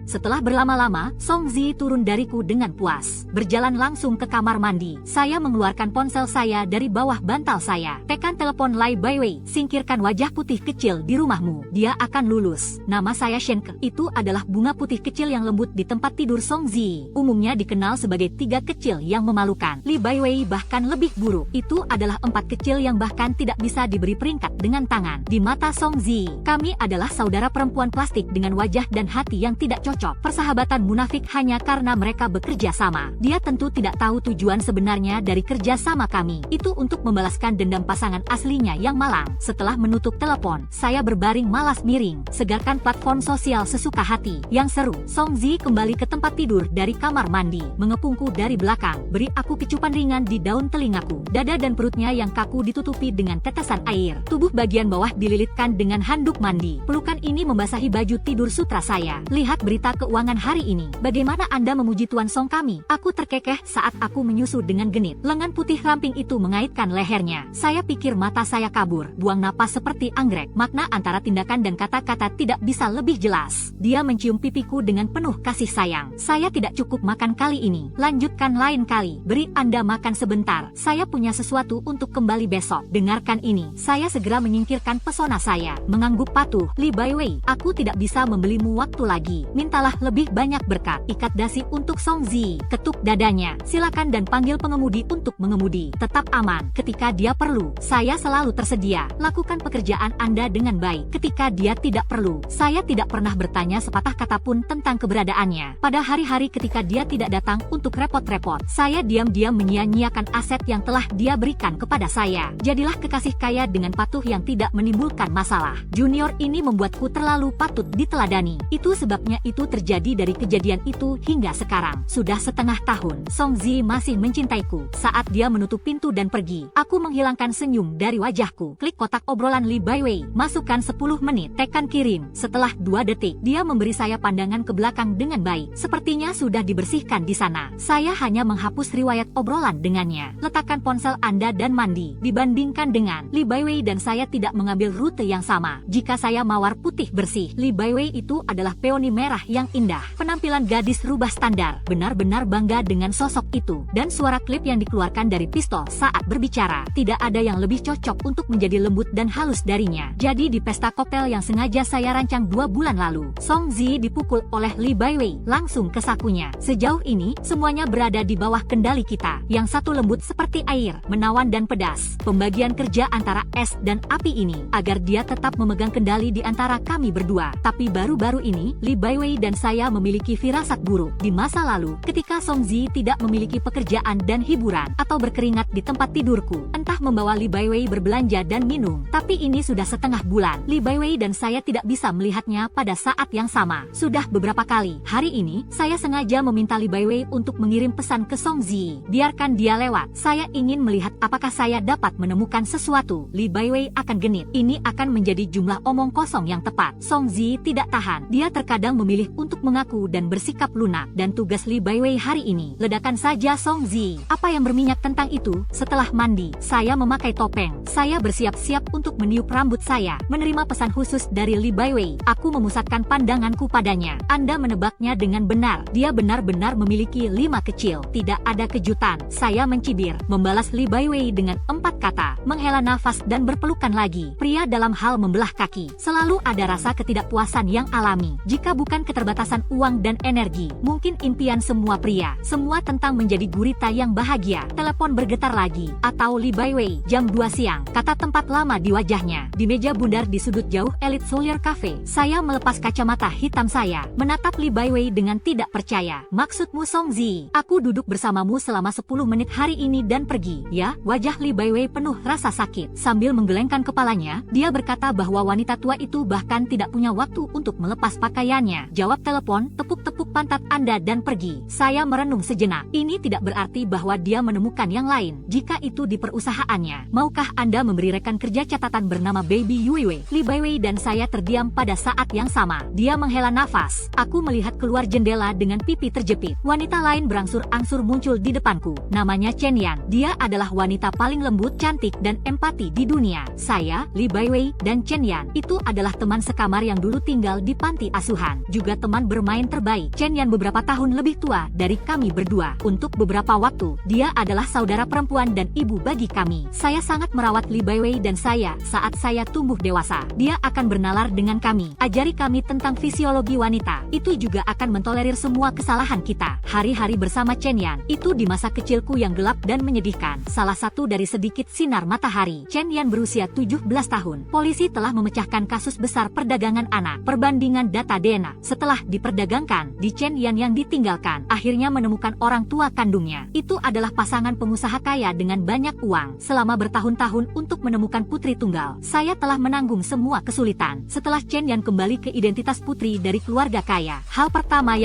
Setelah berlama-lama, Song Zi turun dariku dengan puas. Berjalan langsung ke kamar mandi. Saya mengeluarkan ponsel saya dari bawah bantal saya. Tekan telepon Li Baiwei. Singkirkan wajah putih kecil di rumahmu. Dia akan lulus. Nama saya Shenke. Itu adalah bunga putih kecil yang lembut di tempat tidur Song Zi. Umumnya dikenal sebagai 3 kecil yang memalukan. Li Baiwei bahkan lebih buruk. Itu adalah 4 kecil yang bahkan tidak bisa diberi peringkat dengan tangan. Di mata Song Zi, kami adalah saudara perempuan plastik dengan wajah dan hati yang tidak cocok. Persahabatan munafik hanya karena mereka bekerja sama. Dia tentu tidak tahu tujuan sebenarnya dari kerja sama kami. Itu untuk membalaskan dendam pasangan aslinya yang malang. Setelah menutup telepon, saya berbaring malas miring. Segarkan platform sosial sesuka hati. Yang seru, Song Zi kembali ke tempat tidur dari kamar mandi. Mengepungku dari belakang, beri aku kecupan ringan di daun telingaku. Dada dan perutnya yang kaku ditutupi dengan tetesan air. Tubuh bagian bawah dililitkan dengan handuk mandi. Pelukan ini membasahi baju tidur sutra saya. Lihat berita keuangan hari ini. Bagaimana Anda memuji Tuan Song kami? Aku terkekeh saat aku menyusu dengan genit. Lengan putih ramping itu mengaitkan lehernya. Saya pikir mata saya kabur. Buang napas seperti anggrek. Makna antara tindakan dan kata-kata tidak bisa lebih jelas. Dia mencium pipiku dengan penuh kasih sayang. Saya tidak cukup makan kali ini. Lanjutkan lain kali. Beri Anda makan sebentar. Saya punya sesuatu untuk kembali besok. Dengarkan ini. Saya segera menyingkirkan pesona saya. Mengangguk patuh. Li Baiwei, aku tidak bisa membelimu waktu lagi. Mintalah lebih banyak berkat. Ikat dasi untuk Song Zi. Ketuk dadanya. Silakan dan panggil pengemudi untuk mengemudi. Tetap aman. Ketika dia perlu, saya selalu tersedia. Lakukan pekerjaan Anda dengan baik. Ketika dia tidak perlu, saya tidak pernah bertanya sepatah kata pun tentang keberadaannya. Pada hari-hari ketika dia tidak datang untuk repot-repot, saya diam-diam menyia-nyiakan aset yang telah dia berikan kepada saya. Jadilah kekasih kaya dengan patuh yang tidak menimbulkan masalah. Junior ini membuatku terlalu patut diteladani. Itu sebabnya itu terjadi dari kejadian itu hingga sekarang. Sudah setengah tahun, Song Zi masih mencintaiku. Saat dia menutup pintu dan pergi, aku menghilangkan senyum dari wajahku. Klik kotak obrolan Li Baiwei. Masukkan 10 menit. Tekan kirim. Setelah 2 detik, dia memberi saya pandangan ke belakang dengan baik. Sepertinya sudah dibersihkan di sana. Saya hanya menghapus riwayat obrolan dengannya. Letakkan ponsel Anda dan mandi. Dibandingkan dengan Li Baiwei dan saya tidak mengambil rute yang sama. Jika saya mawar putih bersih, Li Baiwei itu adalah peoni merah yang indah. Penampilan gadis rubah standar. Benar-benar bangga dengan sosok itu. Dan suara klip yang dikeluarkan dari pistol saat berbicara. Tidak ada yang lebih cocok untuk menjadi lembut dan halus darinya. Jadi di pesta koktail yang sengaja saya rancang 2 bulan lalu, Song Zi dipukul oleh Li Baiwei langsung ke sakunya. Sejauh ini, semuanya berada di bawah kendali kita. Yang satu lembut seperti air, menawan dan pedas. Pembagian kerja antara es dan api ini, agar dia tetap memegang kendali di antara kami berdua. Tapi baru-baru ini, Li Baiwei dan saya memiliki firasat buruk. Di masa lalu, ketika Song Zi tidak memiliki pekerjaan dan hiburan, atau berkeringat di tempat tidurku, entah membawa Li Baiwei berbelanja dan minum. Tapi ini sudah setengah bulan. Li Baiwei dan saya tidak bisa melihatnya pada saat yang sama. Sudah beberapa kali. Hari ini, saya sengaja meminta Li Baiwei untuk mengirim pesan ke Song Zi. Biarkan dia lewat. Saya ingin melihat apakah saya dapat menemukan sesuatu. Li Baiwei akan genit. Ini akan menjadi jumlah omong kosong yang tepat. Song Zi tidak tahan. Dia terkadang memilih untuk mengaku dan bersikap lunak. Dan tugas Li Baiwei hari ini, ledakan saja Song Zi. Apa yang berminyak tentang itu? Setelah mandi, saya memakai topeng. Saya bersiap-siap untuk meniup rambut saya. Menerima pesan khusus dari Li Baiwei. Aku memusatkan pandanganku padanya. Anda menebaknya dengan benar. Dia benar-benar memiliki 5 kecil. Tidak ada kejutan. Saya mencibir. Membalas Li Baiwei dengan 4 kata. Menghela nafas dan berpelukan lagi. Pria dalam hal membelah kaki. Selalu ada rasa ketidakpuasan yang alami. Jika bukan keterbatasan uang dan energi, mungkin impian semua pria. Semua tentang menjadi gurita yang bahagia. Telepon bergetar lagi. Atau Li Baiwei, jam 2 siang. Kata tempat lama di wajahnya. Di meja bundar di sudut jauh Elite Soldier Cafe. Saya melepas kacamata hitam saya. Menatap Li Baiwei dengan tidak percaya. Maksudmu Song Zi? Aku duduk bersamamu selama 10 menit hari ini dan pergi. Ya, wajah Li Baiwei penuh rasa sakit. Sambil menggelengkan kepalanya, dia berkata bahwa wanita tua itu bahkan tidak punya waktu untuk melepas pakaiannya. Jawab telepon, tepuk-tepuk pantat Anda dan pergi. Saya merenung sejenak. Ini tidak berarti bahwa dia menemukan yang lain. Jika itu di perusahaannya, maukah Anda memberi rekan kerja catatan bernama Baby Yuiwei? Li Baiwei dan saya terdiam pada saat yang sama. Dia menghela nafas. Aku melihat keluar jendela dengan pipi terjepit. Wanita lain berangsur-angsur muncul di depanku. Namanya Chen Yan. Dia adalah wanita paling lembut, cantik, dan empati di dunia. Saya, Li Baiwei, dan Chen Yan itu adalah teman sekamar yang dulu tinggal di panti asuhan. Juga teman bermain terbaik. Chen Yan beberapa tahun lebih tua dari kami berdua. Untuk beberapa waktu, dia adalah saudara perempuan dan ibu bagi kami. Saya sangat merawat Li Baiwei dan saya saat saya tumbuh dewasa. Dia akan bernalar dengan kami, ajari kami tentang fisiologi wanita. Itu juga akan mentolerir semua kesalahan kita. Hari-hari bersama Chen Yan itu di masa kecilku yang gelap dan menyedihkan. Salah satu dari sedikit sinar matahari. Chen Yan berusia 17 tahun. Polisi telah memecahkan kasus besar perdagangan anak. Perbandingan data DNA setelah diperdagangkan di Chen Yan yang ditinggalkan, akhirnya menemukan orang tua kandungnya. Itu adalah pasangan pengusaha kaya dengan banyak uang. Selama bertahun-tahun untuk menemukan putri tunggal, saya telah menanggung semua kesulitan. Setelah Chen Yan kembali ke identitas putri dari keluarga kaya, hal pertama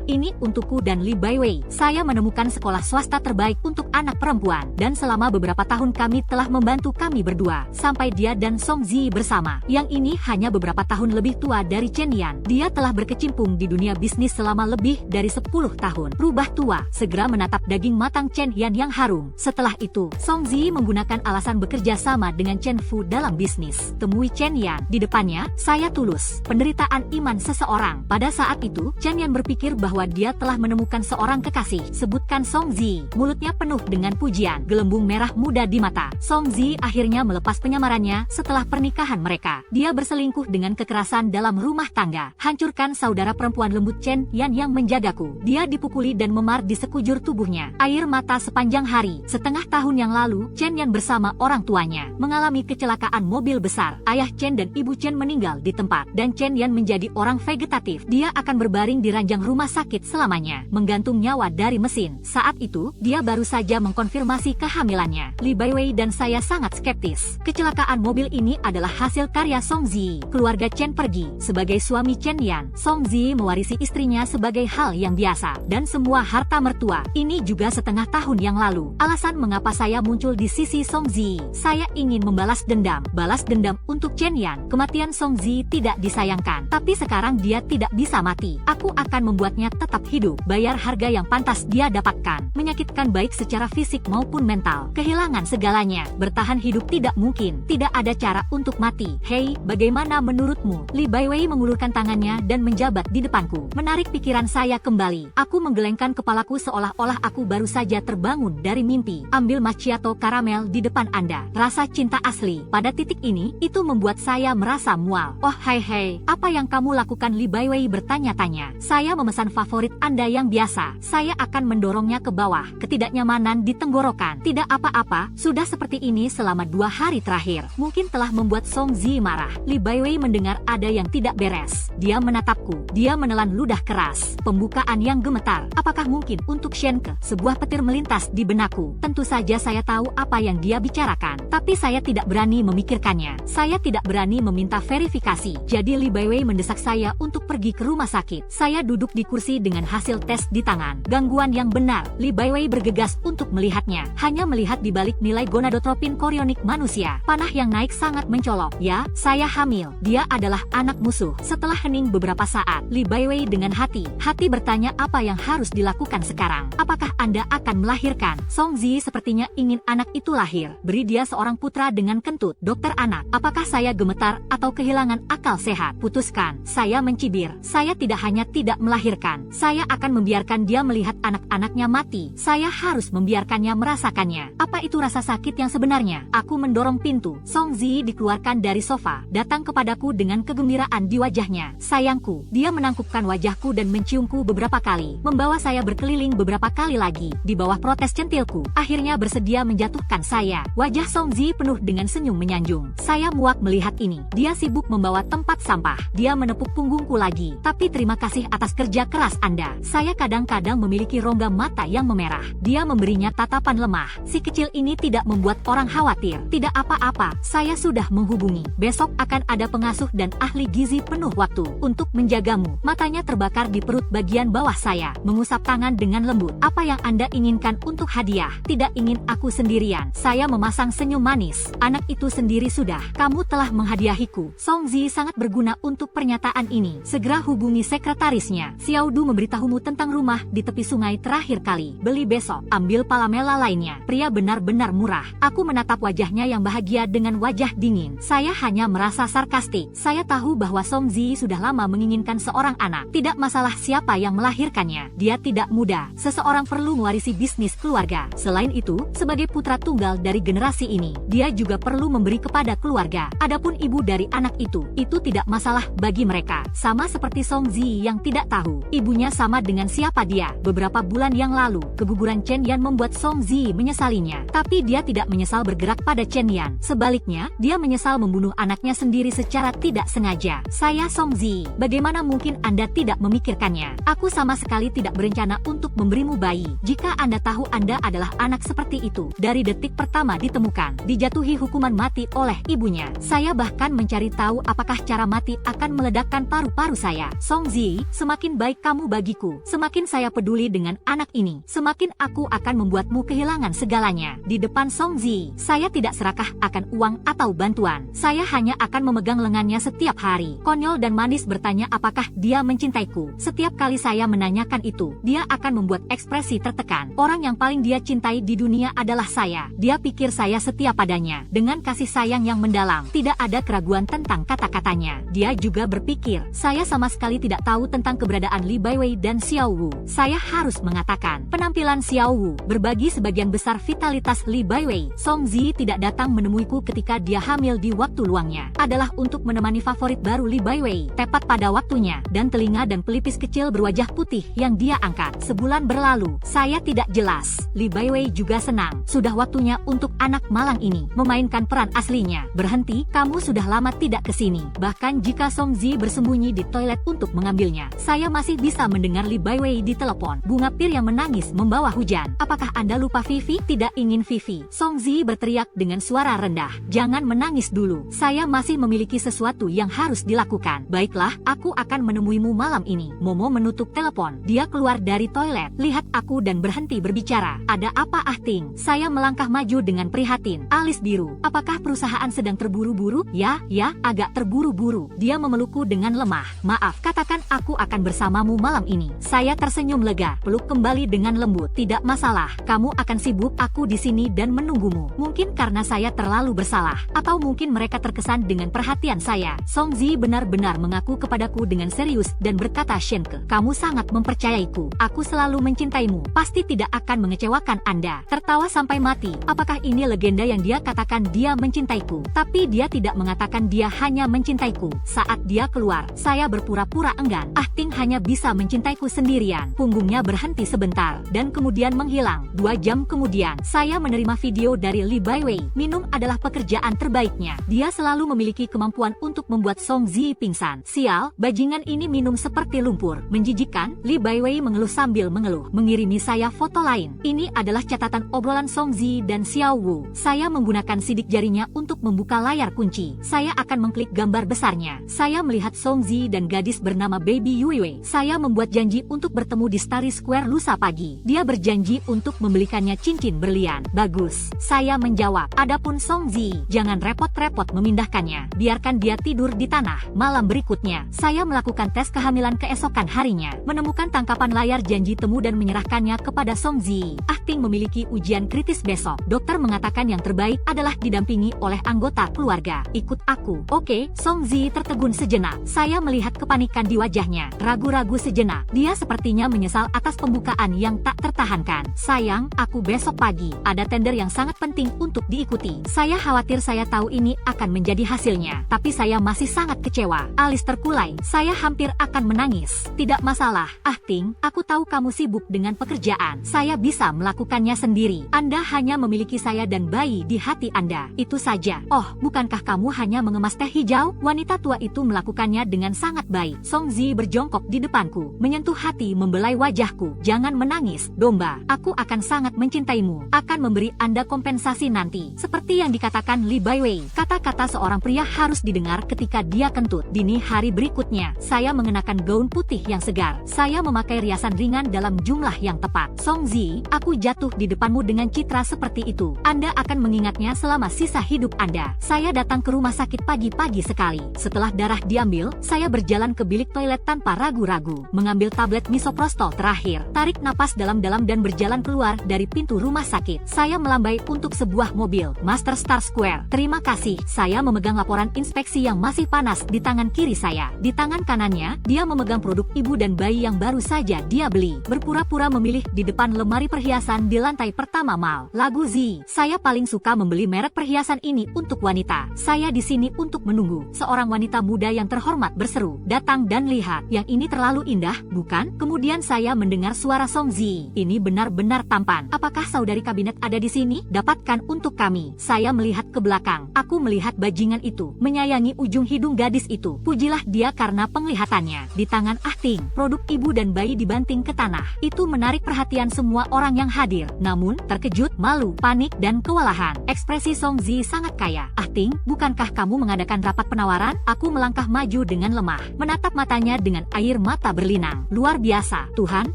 ini untukku dan Li Baiwei. Saya menemukan sekolah swasta terbaik untuk anak perempuan, dan selama beberapa tahun kami telah membantu kami berdua, sampai dia dan Song Zi bersama. Yang ini hanya beberapa tahun lebih tua dari Chen Yan. Dia telah berkecimpung di dunia bisnis selama lebih dari 10 tahun. Rubah tua, segera menatap daging matang Chen Yan yang harum. Setelah itu, Song Zi menggunakan alasan bekerja sama dengan Chen Fu dalam bisnis. Temui Chen Yan. Di depannya, saya tulus. Penderitaan iman seseorang. Pada saat itu, Chen Yan berpikir bahwa dia telah menemukan seorang kekasih. Sebutkan Song Zi. Mulutnya penuh dengan pujian. Gelembung merah muda di mata. Song Zi akhirnya melepas penyamarannya setelah pernikahan mereka. Dia berselingkuh dengan kekerasan dalam rumah tangga. Hancurkan saudara perempuan lembut Chen Yan yang menjagaku. Dia dipukuli dan memar di sekujur tubuhnya. Air mata sepanjang hari. Setengah tahun yang lalu, Chen Yan bersama orang tuanya mengalami kecelakaan mobil besar. Ayah Chen dan ibu Chen meninggal di tempat, dan Chen Yan menjadi orang vegetatif. Dia akan berbaring di ranjang rumah sakit selamanya, menggantung nyawa dari mesin. Saat itu, dia baru saja mengkonfirmasi kehamilannya. Li Baiwei dan saya sangat skeptis. Kecelakaan mobil ini adalah hasil karya Song Zi. Keluarga Chen pergi. Sebagai suami Chen Yan, Song Zi mewarisi istrinya sebagai hal yang biasa, dan semua harta mertua. Ini juga setengah tahun yang lalu. Alasan mengapa saya muncul di sisi Song Zi. Saya ingin membalas dendam. Balas dendam untuk Chen Yan. Kematian Song Zi tidak disayangkan, tapi sekarang dia tidak bisa mati. Aku akan membuatnya tetap hidup. Bayar harga yang pantas dia dapatkan. Menyakitkan baik secara fisik maupun mental. Kehilangan segalanya. Bertahan hidup tidak mungkin. Tidak ada cara untuk mati. Hei, bagaimana menurutmu? Li Baiwei mengulurkan tangannya dan menjabat di depanku. Menarik pikiran saya kembali. Aku menggelengkan kepalaku seolah-olah aku baru saja terbangun dari mimpi. Ambil macchiato karamel di depan Anda. Rasa cinta asli. Pada titik ini, itu membuat saya merasa mual. Oh hai, apa yang kamu lakukan? Li Baiwei bertanya-tanya. Saya memesan favorit Anda yang biasa. Saya akan mendorongnya ke bawah. Ketidaknyamanan di tenggorokan. Tidak apa-apa, sudah seperti ini selama 2 hari terakhir. Mungkin telah membuat Song Zi marah. Li Baiwei mendengar ada yang tidak beres. Dia menatapku. Dia menelan ludah keras. Pembukaan yang gemetar. Apakah mungkin untuk Shenke? Sebuah petir melintas di benakku. Tentu saja saya tahu apa yang dia bicarakan, tapi saya tidak berani memikirkannya. Saya tidak berani meminta verifikasi. Jadi Li Baiwei mendesak saya untuk pergi ke rumah sakit. Saya duduk di kursi dengan hasil tes di tangan. Gangguan yang benar. Li Baiwei bergegas untuk melihatnya. Hanya melihat di balik nilai gonadotropin korionik manusia. Panah yang naik sangat mencolok. Ya, saya hamil. Dia adalah anak musuh. Setelah hening beberapa saat, Li Baiwei dengan hati bertanya apa yang harus dilakukan sekarang. Apakah Anda akan melahirkan? Song Zi sepertinya ingin anak itu lahir. Beri dia seorang putra dengan kentut. Dokter anak, apakah saya gemetar atau kehilangan akal sehat? Putuskan. Saya mencibir. Saya tidak hanya tidak melahirkan. Saya akan membiarkan dia melihat anak-anaknya mati. Saya harus membiarkannya merasakannya. Apa itu rasa sakit yang sebenarnya? Aku mendorong pintu. Song Zi dikeluarkan dari sofa. Datang kepadaku dengan kegembiraan di wajahnya. Sayangku. Dia menangkupkan wajahku dan menciumku beberapa kali. Membawa saya berkeliling beberapa kali lagi. Di bawah protes centilku. Akhirnya bersedia menjatuhkan saya. Wajah Song Zi penuh dengan senyum menyanjung. Saya muak melihat ini. Dia sibuk membawa tempat sampah. Dia menepuk punggungku lagi. Tapi terima kasih atas kerja keras Anda. Saya kadang-kadang memiliki rongga mata yang memerah. Dia memberinya tatapan lemah. Si kecil ini tidak membuat orang khawatir. Tidak apa-apa. Saya sudah menghubungi. Besok akan ada pengasuh dan ahli gizi penuh waktu untuk menjagamu. Matanya terbakar mekar di perut bagian bawah saya, mengusap tangan dengan lembut. Apa yang Anda inginkan untuk hadiah? Tidak ingin aku sendirian. Saya memasang senyum manis. Anak itu sendiri sudah. Kamu telah menghadiahiku. Song Zi sangat berguna untuk pernyataan ini. Segera hubungi sekretarisnya. Xiao Du memberitahumu tentang rumah di tepi sungai terakhir kali. Beli besok. Ambil palamela lainnya. Pria benar-benar murah. Aku menatap wajahnya yang bahagia dengan wajah dingin. Saya hanya merasa sarkastik. Saya tahu bahwa Song Zi sudah lama menginginkan seorang anak. Tidak masalah siapa yang melahirkannya. Dia tidak muda. Seseorang perlu mewarisi bisnis keluarga. Selain itu, sebagai putra tunggal dari generasi ini, dia juga perlu memberi kepada keluarga. Adapun ibu dari anak itu tidak masalah bagi mereka. Sama seperti Song Zi yang tidak tahu ibunya sama dengan siapa dia. Beberapa bulan yang lalu, keguguran Chen Yan membuat Song Zi menyesalinya. Tapi dia tidak menyesal bergerak pada Chen Yan. Sebaliknya, dia menyesal membunuh anaknya sendiri secara tidak sengaja. Saya Song Zi. Bagaimana mungkin Anda tidak memikirkannya? Aku sama sekali tidak berencana untuk memberimu bayi. Jika Anda tahu Anda adalah anak seperti itu, dari detik pertama ditemukan, dijatuhi hukuman mati oleh ibunya. Saya bahkan mencari tahu apakah cara mati akan meledakkan paru-paru saya. Song Zi, semakin baik kamu bagiku, semakin saya peduli dengan anak ini, semakin aku akan membuatmu kehilangan segalanya. Di depan Song Zi, saya tidak serakah akan uang atau bantuan. Saya hanya akan memegang lengannya setiap hari. Konyol dan manis bertanya apakah dia mencintaiku. Setiap kali saya menanyakan itu, dia akan membuat ekspresi tertekan. Orang yang paling dia cintai di dunia adalah saya. Dia pikir saya setia padanya. Dengan kasih sayang yang mendalam, tidak ada keraguan tentang kata-katanya. Dia juga berpikir, saya sama sekali tidak tahu tentang keberadaan Li Baiwei dan Xiao Wu. Saya harus mengatakan, penampilan Xiao Wu berbagi sebagian besar vitalitas Li Baiwei. Song Zi tidak datang menemuiku ketika dia hamil di waktu luangnya. Adalah untuk menemani favorit baru Li Baiwei, tepat pada waktunya, dan telinga dan pelipis kecil berwajah putih yang dia angkat. Sebulan berlalu, saya tidak jelas. Li Baiwei juga senang. Sudah waktunya untuk anak malang ini memainkan peran aslinya. Berhenti, kamu sudah lama tidak kesini. Bahkan jika Song Zi bersembunyi di toilet untuk mengambilnya, saya masih bisa mendengar Li Baiwei di telepon. Bunga pir yang menangis membawa hujan. Apakah Anda lupa Vivi? Tidak ingin Vivi. Song Zi berteriak dengan suara rendah. Jangan menangis dulu. Saya masih memiliki sesuatu yang harus dilakukan. Baiklah, aku akan menemuimu malam ini. Momo menutup telepon. Dia keluar dari toilet, lihat aku dan berhenti berbicara. Ada apa Ah Ting? Saya melangkah maju dengan prihatin. Alis biru. Apakah perusahaan sedang terburu-buru? Ya, agak terburu-buru. Dia memelukku dengan lemah. Maaf, katakan aku akan bersamamu malam ini. Saya tersenyum lega, peluk kembali dengan lembut. Tidak masalah, kamu akan sibuk, aku di sini dan menunggumu. Mungkin karena saya terlalu bersalah, atau mungkin mereka terkesan dengan perhatian saya. Song Zi benar-benar mengaku kepadaku dengan serius dan berkata, Shenke, kamu sangat mempercayaiku. Aku selalu mencintaimu, pasti tidak akan mengecewakan Anda. Tertawa sampai mati. Apakah ini legenda yang dia katakan dia mencintaiku? Tapi dia tidak mengatakan dia hanya mencintaiku. Saat dia keluar, saya berpura-pura enggan. Ah Ting hanya bisa mencintaiku sendirian. Punggungnya berhenti sebentar, dan kemudian menghilang. 2 jam kemudian, saya menerima video dari Li Baiwei. Minum adalah pekerjaan terbaiknya. Dia selalu memiliki kemampuan untuk membuat Song Zi pingsan. Sial, bajingan ini minum seperti lumpur. Menjijikan, Li Baiwei mengeluh sambil mengeluh. Mengirimi saya foto lain. Ini adalah catatan obrolan Song Zi dan Xiao Wu. Saya menggunakan sidik jarinya untuk membuka layar kunci. Saya akan mengklik gambar besarnya. Saya melihat Song Zi dan gadis bernama Baby Yuiwei. Saya membuat janji untuk bertemu di Starry Square lusa pagi. Dia berjanji untuk membelikannya cincin berlian. Bagus. Saya menjawab. Adapun Song Zi, jangan repot-repot memindahkannya. Biarkan dia tidur di tanah. Malam berikutnya, saya melakukan tes kehamilan keesokan harinya. Menemukan tangkapan layar janji temu dan menyerahkannya kepada Song Zi. Ah Ting memiliki ujian kritis besok. Dokter mengatakan yang terbaik adalah didampingi oleh anggota keluarga. Ikut aku. Oke, Song Zi tertegun sejenak. Saya melihat kepanikan di wajahnya. Ragu-ragu sejenak. Dia sepertinya menyesal atas pembukaan yang tak tertahankan. Sayang, aku besok pagi ada tender yang sangat penting untuk diikuti. Saya khawatir saya tahu ini akan menjadi hasilnya. Tapi saya masih sangat kecewa. Alis terkulai. Saya hampir akan menangis. Tidak masalah. Ah Ting, aku tahu kamu sibuk dengan pekerjaan. Saya bisa melakukannya sendiri. Anda hanya memiliki saya dan bayi di hati Anda. Itu saja. Oh, bukankah kamu hanya mengemas teh hijau? Wanita tua itu melakukannya dengan sangat baik. Song Zi berjongkok di depanku, menyentuh hati membelai wajahku. Jangan menangis, domba. Aku akan sangat mencintaimu. Akan memberi Anda kompensasi nanti. Seperti yang dikatakan Li Baiwei. Kata-kata seorang pria harus didengar ketika dia kentut. Dini hari berikutnya, saya mengenakan gaun gaun putih yang segar. Saya memakai riasan ringan dalam jumlah yang tepat. Song Zi, aku jatuh di depanmu dengan citra seperti itu. Anda akan mengingatnya selama sisa hidup Anda. Saya datang ke rumah sakit pagi-pagi sekali. Setelah darah diambil, saya berjalan ke bilik toilet tanpa ragu-ragu. Mengambil tablet misoprostol terakhir. Tarik napas dalam-dalam dan berjalan keluar dari pintu rumah sakit. Saya melambai untuk sebuah mobil. Master Star Square. Terima kasih. Saya memegang laporan inspeksi yang masih panas di tangan kiri saya. Di tangan kanannya, dia memegang produk ibu dan bayi yang baru saja dia beli. Berpura-pura memilih di depan lemari perhiasan di lantai pertama mall. Lagu Z. Saya paling suka membeli merek perhiasan ini untuk wanita. Saya di sini untuk menunggu. Seorang wanita muda yang terhormat berseru, datang dan lihat. Yang ini terlalu indah, bukan? Kemudian saya mendengar suara Song Zi. Ini benar-benar tampan. Apakah saudari kabinet ada di sini? Dapatkan untuk kami. Saya melihat ke belakang. Aku melihat bajingan itu menyayangi ujung hidung gadis itu. Pujilah dia karena penglihatannya. Di tangan Ahting, produk ibu dan bayi dibanting ke tanah. Itu menarik perhatian semua orang yang hadir. Namun, terkejut, malu, panik, dan kewalahan. Ekspresi Song Zi sangat kaya. Ahting, bukankah kamu mengadakan rapat penawaran? Aku melangkah maju dengan lemah, menatap matanya dengan air mata berlinang. Luar biasa. Tuhan,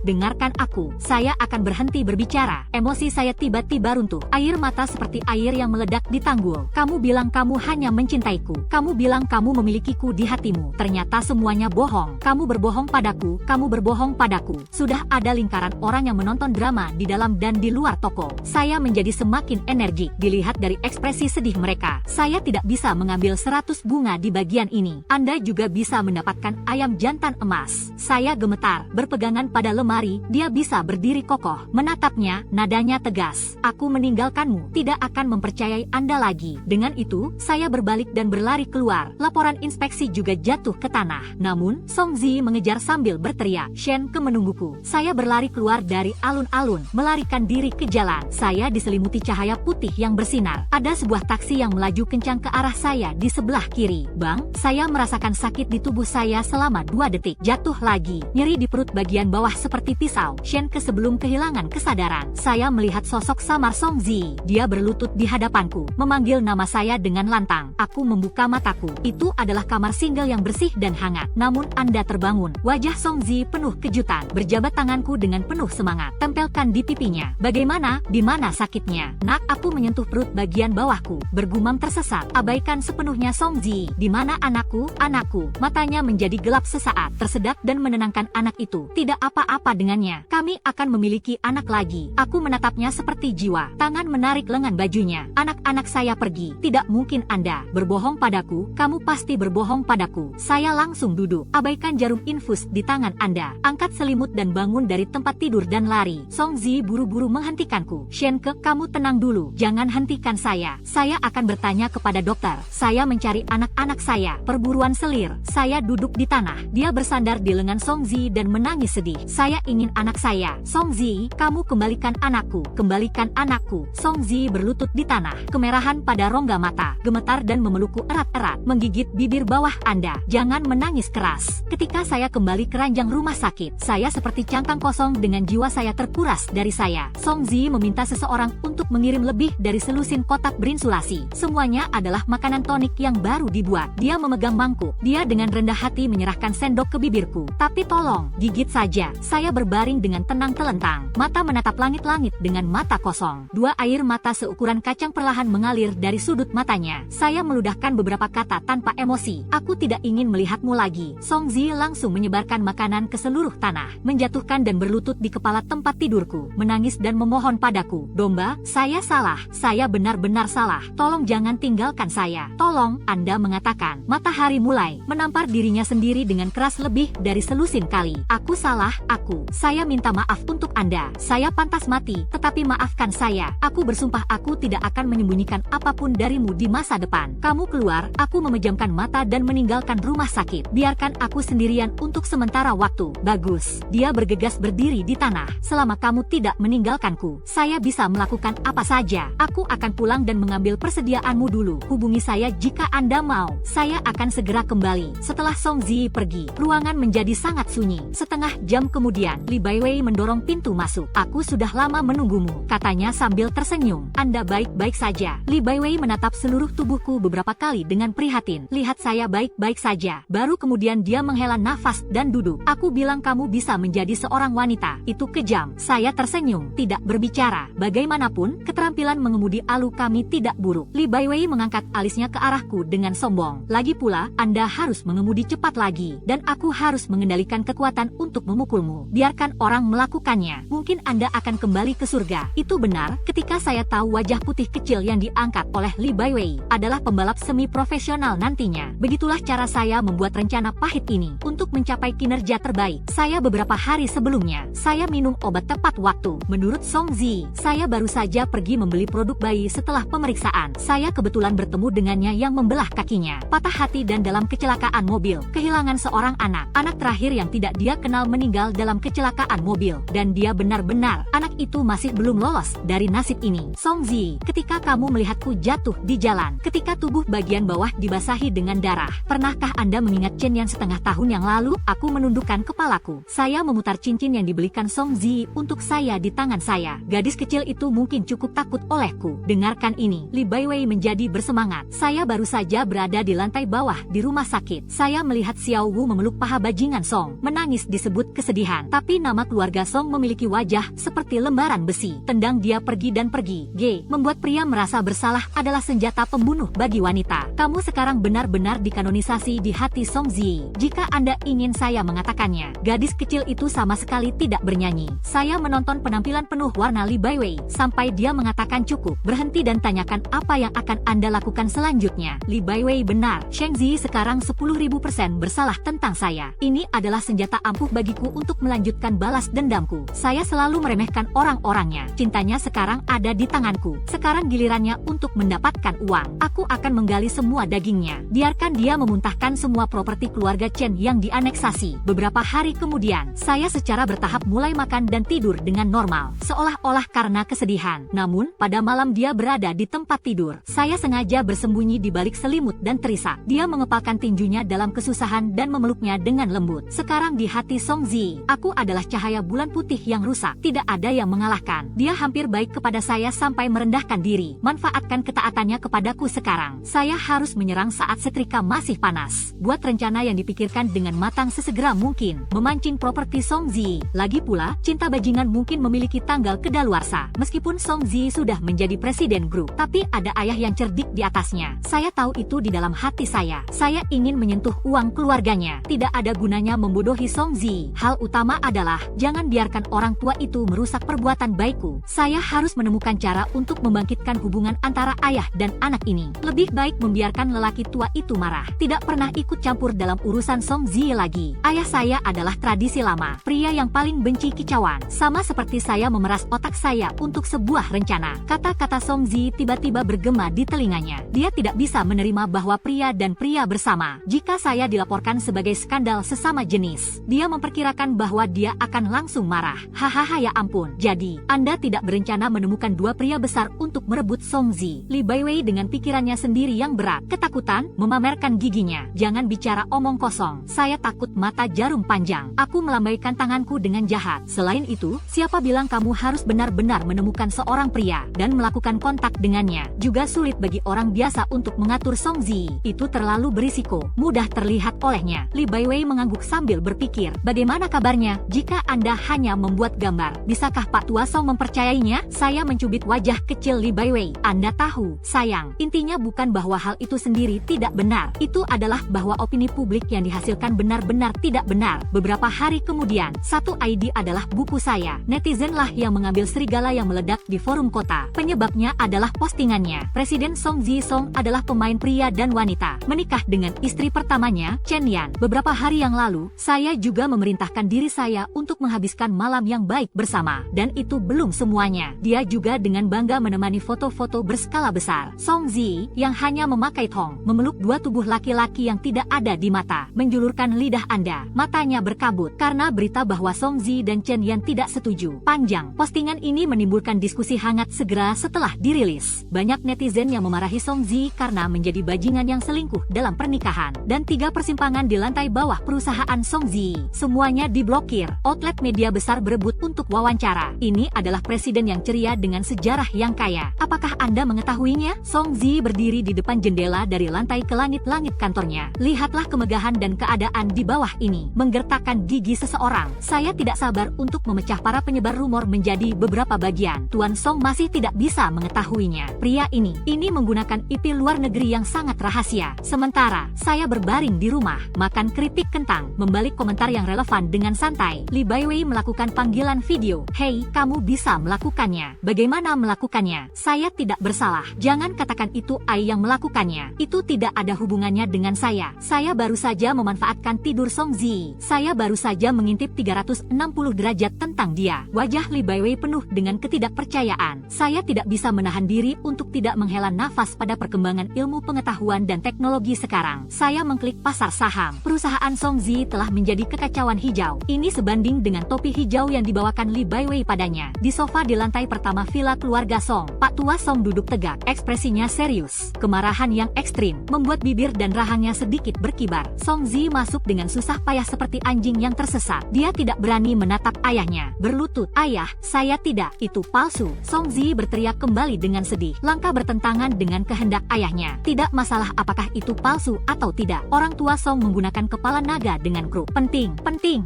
dengarkan aku. Saya akan berhenti berbicara. Emosi saya tiba-tiba runtuh. Air mata seperti air yang meledak di tanggul. Kamu bilang kamu hanya mencintaiku. Kamu bilang kamu memilikiku di hatimu. Ternyata semuanya bohong. Kamu berbohong padaku. Kamu berbohong padaku. Sudah ada lingkaran orang yang menonton drama di dalam dan di luar toko. Saya menjadi semakin energik. Dilihat dari ekspresi sedih mereka, saya tidak bisa mengambil 100 bunga di bagian ini. Anda juga bisa mendapatkan ayam jantan emas. Saya gemetar. Berpegangan pada lemari, dia bisa berdiri kokoh. Menatapnya, nadanya tegas. Aku meninggalkanmu. Tidak akan mempercayai Anda lagi. Dengan itu, saya berbalik dan berlari keluar. Laporan inspeksi juga jatuh ke tanah. Namun, Song Zi mengejar sambil berteriak, Shen ke menungguku. Saya berlari keluar dari alun-alun, melarikan diri ke jalan. Saya diselimuti cahaya putih yang bersinar. Ada sebuah taksi yang melaju kencang ke arah saya di sebelah kiri. Bang, saya merasakan sakit di tubuh saya selama 2 detik. Jatuh lagi. Nyeri di perut bagian bawah seperti pisau. Shen ke sebelum kehilangan kesadaran. Saya melihat sosok samar Song Zi. Dia berlutut di hadapanku, memanggil nama saya dengan lantang. Aku membuka mataku. Itu adalah kamar single yang bersih dan hangat. Namun Anda terbangun. Wajah Song Zi penuh kejutan. Berjabat tanganku dengan penuh semangat. Tempelkan di pipinya. Bagaimana? Di mana sakitnya? Nak, aku menyentuh perut bagian bawahku. Bergumam tersesat. Abaikan sepenuhnya Song Zi. Di mana anakku? Anakku. Matanya menjadi gelap sesaat. Tersedak dan menenangkan anak itu. Tidak apa-apa dengannya. Kami akan memiliki anak lagi. Aku menatapnya seperti jiwa. Tangan menarik lengan bajunya. Anak-anak saya pergi. Tidak mungkin Anda berbohong padaku. Kamu pasti berbohong padaku. Saya langsung duduk. Abaikan jarum infus di tangan Anda. Angkat selimut dan bangun dari tempat tidur dan lari. Song Zi buru-buru menghentikanku. Shenke, kamu tenang dulu. Jangan hentikan saya. Saya akan bertanya kepada dokter. Saya mencari anak-anak saya. Perburuan selir. Saya duduk di tanah. Dia bersandar di lengan Song Zi dan menangis sedih. Saya ingin anak saya. Song Zi, kamu kembalikan anakku. Kembalikan anakku. Song Zi berlutut di tanah. Kemerahan pada rongga mata. Gemetar dan memelukku erat-erat. Menggigit bibir bawah Anda. Jangan menangis keras. Ketika saya kembali ke ranjang rumah sakit, saya seperti cangkang kosong dengan jiwa saya terkuras dari saya. Song Zi meminta seseorang untuk mengirim lebih dari selusin kotak berinsulasi. Semuanya adalah makanan tonik yang baru dibuat. Dia memegang mangkuk. Dia dengan rendah hati menyerahkan sendok ke bibirku. Tapi tolong, gigit saja. Saya berbaring dengan tenang telentang. Mata menatap langit-langit dengan mata kosong. 2 air mata seukuran kacang perlahan mengalir dari sudut matanya. Saya meludahkan beberapa kata tanpa emosi. Aku tidak ingin melihatmu lagi. Song Zi langsung menyebarkan makanan ke seluruh tanah. Menjatuhkan dan berlutut di kepala tempat tidurku. Menangis dan memohon padaku. Domba, saya salah. Saya benar-benar salah. Tolong jangan tinggalkan saya. Tolong, Anda mengatakan. Matahari mulai menampar dirinya sendiri dengan keras lebih dari selusin kali. Aku salah, aku. Saya minta maaf untuk Anda. Saya pantas mati, tetapi maafkan saya. Aku bersumpah aku tidak akan menyembunyikan apapun darimu di masa depan. Kamu keluar, aku memejamkan mata dan meninggalkan rumah sakit. Biarkan aku sendirian untuk sementara waktu. Bagus. Dia bergegas berdiri di tanah. Selama kamu tidak meninggalkanku, saya bisa melakukan apa saja. Aku akan pulang dan mengambil persediaanmu dulu. Hubungi saya jika Anda mau. Saya akan segera kembali. Setelah Song Zi pergi, ruangan menjadi sangat sunyi. Setengah jam kemudian, Li Baiwei mendorong pintu masuk. Aku sudah lama menunggumu, katanya sambil tersenyum. Anda baik-baik saja. Li Baiwei menatap seluruh tubuhku beberapa kali dengan prihatin. Lihat saya baik-baik saja. Baru kemudian dia menghela nafas bernafas dan duduk. Aku bilang kamu bisa menjadi seorang wanita. Itu kejam. Saya tersenyum, tidak berbicara. Bagaimanapun, keterampilan mengemudi Alu kami tidak buruk. Li Baiwei mengangkat alisnya ke arahku dengan sombong. Lagi pula, Anda harus mengemudi cepat lagi. Dan aku harus mengendalikan kekuatan untuk memukulmu. Biarkan orang melakukannya. Mungkin Anda akan kembali ke surga. Itu benar, ketika saya tahu wajah putih kecil yang diangkat oleh Li Baiwei adalah pembalap semi profesional nantinya. Begitulah cara saya membuat rencana pahit ini. Untuk mencapai kinerja terbaik, saya beberapa hari sebelumnya, saya minum obat tepat waktu. Menurut Song Zi, saya baru saja pergi membeli produk bayi setelah pemeriksaan. Saya kebetulan bertemu dengannya yang membelah kakinya. Patah hati dan dalam kecelakaan mobil. Kehilangan seorang anak. Anak terakhir yang tidak dia kenal meninggal dalam kecelakaan mobil. Dan dia benar-benar, anak itu masih belum lolos dari nasib ini. Song Zi, ketika kamu melihatku jatuh di jalan, ketika tubuh bagian bawah dibasahi dengan darah, pernahkah Anda mengingat Chen yang setengah tahun yang lalu? Aku menundukkan kepalaku. Saya memutar cincin yang dibelikan Song Zi untuk saya di tangan saya. Gadis kecil itu mungkin cukup takut olehku. Dengarkan ini. Li Baiwei menjadi bersemangat. Saya baru saja berada di lantai bawah di rumah sakit. Saya melihat Xiao Wu memeluk paha bajingan Song. Menangis disebut kesedihan. Tapi nama keluarga Song memiliki wajah seperti lembaran besi. Tendang dia pergi dan pergi. G. Membuat pria merasa bersalah adalah senjata pembunuh bagi wanita. Kamu sekarang benar-benar dikanonisasi di hati Song Zi. Jika Anda ingin saya mengatakannya, gadis kecil itu sama sekali tidak bernyanyi. Saya menonton penampilan penuh warna Li Baiwei sampai dia mengatakan cukup. Berhenti dan tanyakan apa yang akan Anda lakukan selanjutnya. Li Baiwei benar. Sheng Zi sekarang 10.000% bersalah tentang saya. Ini adalah senjata ampuh bagiku untuk melanjutkan balas dendamku. Saya selalu meremehkan orang-orangnya. Cintanya sekarang ada di tanganku. Sekarang gilirannya untuk mendapatkan uang. Aku akan menggali semua dagingnya. Biarkan dia memuntahkan semua properti keluarga Chen yang dianeksasi. Beberapa hari kemudian, saya secara bertahap mulai makan dan tidur dengan normal, seolah-olah karena kesedihan. Namun, pada malam dia berada di tempat tidur. Saya sengaja bersembunyi di balik selimut dan terisak. Dia mengepalkan tinjunya dalam kesusahan dan memeluknya dengan lembut. Sekarang di hati Song Zi, aku adalah cahaya bulan putih yang rusak. Tidak ada yang mengalahkan. Dia hampir baik kepada saya sampai merendahkan diri. Manfaatkan ketaatannya kepadaku sekarang. Saya harus menyerang saat setrika masih panas. Buat rencana yang dipikirkan dengan matang sesegera mungkin. Memancing properti Song Zi. Lagi pula, cinta bajingan mungkin memiliki tanggal kedaluarsa. Meskipun Song Zi sudah menjadi presiden grup, tapi ada ayah yang cerdik di atasnya. Saya tahu itu di dalam hati saya. Saya ingin menyentuh uang keluarganya. Tidak ada gunanya membodohi Song Zi. Hal utama adalah, jangan biarkan orang tua itu merusak perbuatan baikku. Saya harus menemukan cara untuk membangkitkan hubungan antara ayah dan anak ini. Lebih baik membiarkan lelaki tua itu marah. Tidak pernah ikut campur dalam urusan Song Zi lagi. Ayah saya adalah tradisi lama. Pria yang paling benci kicauan. Sama seperti saya memeras otak saya untuk sebuah rencana. Kata-kata Song Zi tiba-tiba bergema di telinganya. Dia tidak bisa menerima bahwa pria dan pria bersama. Jika saya dilaporkan sebagai skandal sesama jenis, dia memperkirakan bahwa dia akan langsung marah. Hahaha, ya ampun. Jadi, Anda tidak berencana menemukan dua pria besar untuk merebut Song Zi. Li Baiwei dengan pikirannya sendiri yang berat. Ketakutan memamerkan giginya. Jangan bicara omong kosong. Saya takut mata jarum panjang. Aku melambaikan tanganku dengan jahat. Selain itu, siapa bilang kamu harus benar-benar menemukan seorang pria dan melakukan kontak dengannya? Juga sulit bagi orang biasa untuk mengatur Song Zi. Itu terlalu berisiko. Mudah terlihat olehnya. Li Baiwei mengangguk sambil berpikir. Bagaimana kabarnya? Jika Anda hanya membuat gambar, bisakah Pak Tua Song mempercayainya? Saya mencubit wajah kecil Li Baiwei. Anda tahu, sayang, intinya bukan bahwa hal itu sendiri tidak benar. Itu adalah bahwa opini publik yang dihasilkan benar-benar tidak benar. Beberapa hari kemudian, satu ID adalah buku saya. Netizenlah yang mengambil serigala yang meledak di forum kota. Penyebabnya adalah postingannya. Presiden Song Zi Song adalah pemain pria dan wanita. Menikah dengan istri pertamanya, Chen Yan. Beberapa hari yang lalu, saya juga memerintahkan diri saya untuk menghabiskan malam yang baik bersama. Dan itu belum semuanya. Dia juga dengan bangga menemani foto-foto berskala besar. Song Zi, yang hanya memakai tong, memeluk dua tubuh laki-laki yang tidak ada di mata. Menjulurkan lidah Anda. Matanya berkabut karena berita bahwa Song Zi dan Chen Yan tidak setuju. Panjang. Postingan ini menimbulkan diskusi hangat segera setelah dirilis. Banyak netizen yang memarahi Song Zi karena menjadi bajingan yang selingkuh dalam pernikahan. Dan 3 persimpangan di lantai bawah perusahaan Song Zi. Semuanya diblokir. Outlet media besar berebut untuk wawancara. Ini adalah presiden yang ceria dengan sejarah yang kaya. Apakah Anda mengetahuinya? Song Zi berdiri di depan jendela dari lantai ke langit-langit kantornya. Lihatlah kemegahan dan keadaan pekerjaan di bawah ini. Menggertakkan gigi seseorang. Saya tidak sabar untuk memecah para penyebar rumor menjadi beberapa bagian. Tuan Song masih tidak bisa mengetahuinya. Pria ini menggunakan IP luar negeri yang sangat rahasia. Sementara, saya berbaring di rumah, makan keripik kentang, membalik komentar yang relevan dengan santai. Li Baiwei melakukan panggilan video. Hei, kamu bisa melakukannya. Bagaimana melakukannya? Saya tidak bersalah. Jangan katakan itu Ai yang melakukannya. Itu tidak ada hubungannya dengan saya. Saya baru saja memanfaatkan tidur Song Zi. Saya baru saja mengintip 360 derajat tentang dia. Wajah Li Baiwei penuh dengan ketidakpercayaan. Saya tidak bisa menahan diri untuk tidak menghela nafas pada perkembangan ilmu pengetahuan dan teknologi sekarang. Saya mengklik pasar saham. Perusahaan Song Zi telah menjadi kekacauan hijau. Ini sebanding dengan topi hijau yang dibawakan Li Baiwei padanya. Di sofa di lantai pertama villa keluarga Song, Pak Tua Song duduk tegak. Ekspresinya serius. Kemarahan yang ekstrim membuat bibir dan rahangnya sedikit berkibar. Song Zi masuk dengan susah payah seperti anjing yang tersesat. Dia tidak berani menatap ayahnya. Berlutut, "Ayah, saya tidak. Itu palsu." Song Zi berteriak kembali dengan sedih. Langkah bertentangan dengan kehendak ayahnya. Tidak masalah apakah itu palsu atau tidak. Orang tua Song menggunakan kepala naga dengan krup. Penting.